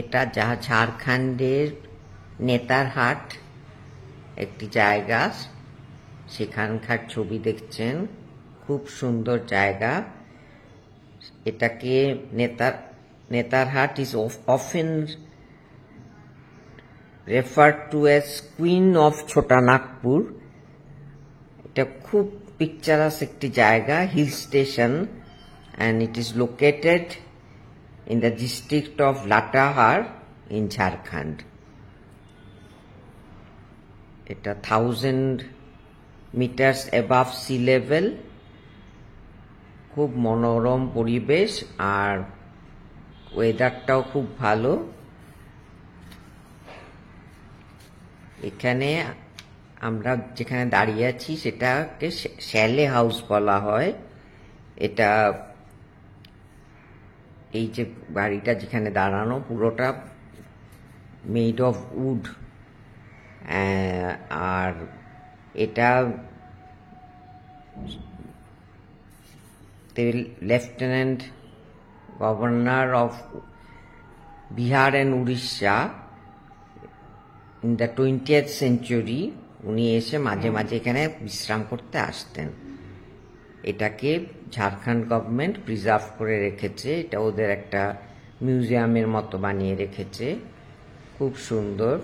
এটা ঝাড়খণ্ডের নেতারহাট একটি জায়গা, সেখানকার ছবি দেখছেন। খুব সুন্দর জায়গা। এটাকে Netarhat is often referred to as Queen of Chota Nagpur. এটা খুব পিকচারাস একটি জায়গা, hill station, and it is located in the district of Latahar in Jharkhand. এটা 1000 meters above sea level. খুব মনোরম পরিবেশ আর ওয়েদারটাও খুব ভালো। এখানে আমরা যেখানে দাঁড়িয়ে আছি সেটাকে শ্যালে হাউস বলা হয়। এটা এই যে বাড়িটা যেখানে দাঁড়ানো পুরোটা মেড অফ উড, আর এটা lieutenant governor of Bihar and Orissa in the 20th century উনি এসে মাঝে মাঝে এখানে বিশ্রাম করতে আসতেন। এটাকে ঝাড়খণ্ড গভর্নমেন্ট প্রিজার্ভ করে রেখেছে। এটা ওদের একটা মিউজিয়ামের মতো বানিয়ে রেখেছে। খুব সুন্দর,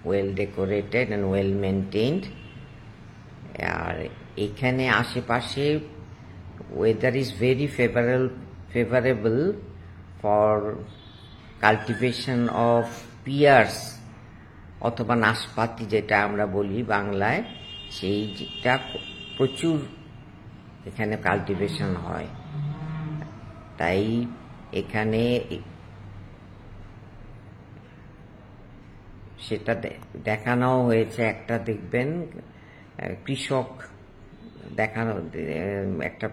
well decorated and well maintained. আর এখানে আশেপাশে weather is very favourable for cultivation of pears অথবা নাশপাতি, যেটা আমরা বলি বাংলায়, সেইটা প্রচুর এখানে কাল্টিভেশন হয়। তাই এখানে সেটা দেখানো হয়েছে। একটা দেখবেন কৃষক দেখানো, একটা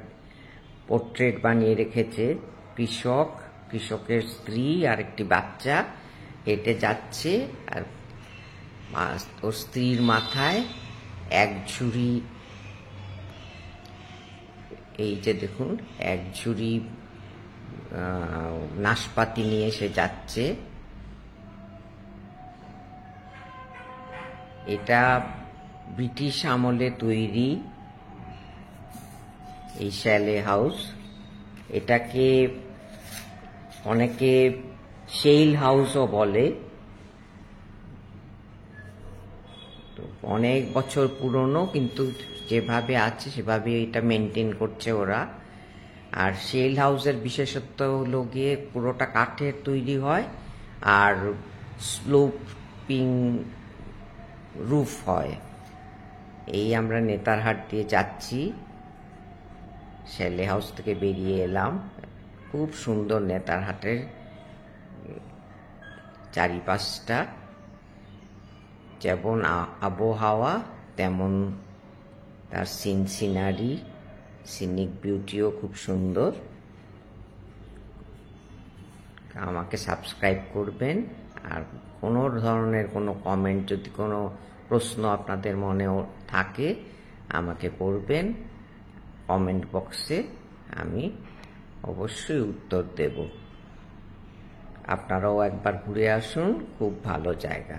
পোর্ট্রেট বানিয়ে রেখেছে। কৃষকের স্ত্রী আর একটি বাচ্চা হেঁটে যাচ্ছে, আর ওর স্ত্রীর মাথায় এক ঝুড়ি, এই যে দেখুন, এক ঝুড়ি নাশপাতি নিয়ে সে যাচ্ছে। এটা ব্রিটিশ আমলে তৈরি এই শ্যালে হাউস। এটাকে অনেকে শেইল হাউসও বলে। তো অনেক বছর পুরনো, কিন্তু যেভাবে আছে সেভাবে এটা মেনটেন করছে ওরা। আর শেইল হাউসের বিশেষত্ব হলো গিয়ে পুরোটা কাঠের তৈরি হয় আর স্লোপিং রুফ হয়। এই আমরা নেতারহাট দিয়ে যাচ্ছি, শ্যালে হাউস থেকে বেরিয়ে এলাম। খুব সুন্দর নেতারহাটের চারিপাশটা, যেমন আবহাওয়া তেমন তার সিনারি, সিনিক বিউটিও খুব সুন্দর। আমাকে সাবস্ক্রাইব করবেন, আর কোনো ধরনের কোনো কমেন্ট, যদি কোনো প্রশ্ন আপনাদের মনে থাকে আমাকে করবেন কমেন্ট বক্সে, আমি অবশ্যই উত্তর দেব। আপনারাও একবার ঘুরে আসুন, খুব ভালো জায়গা।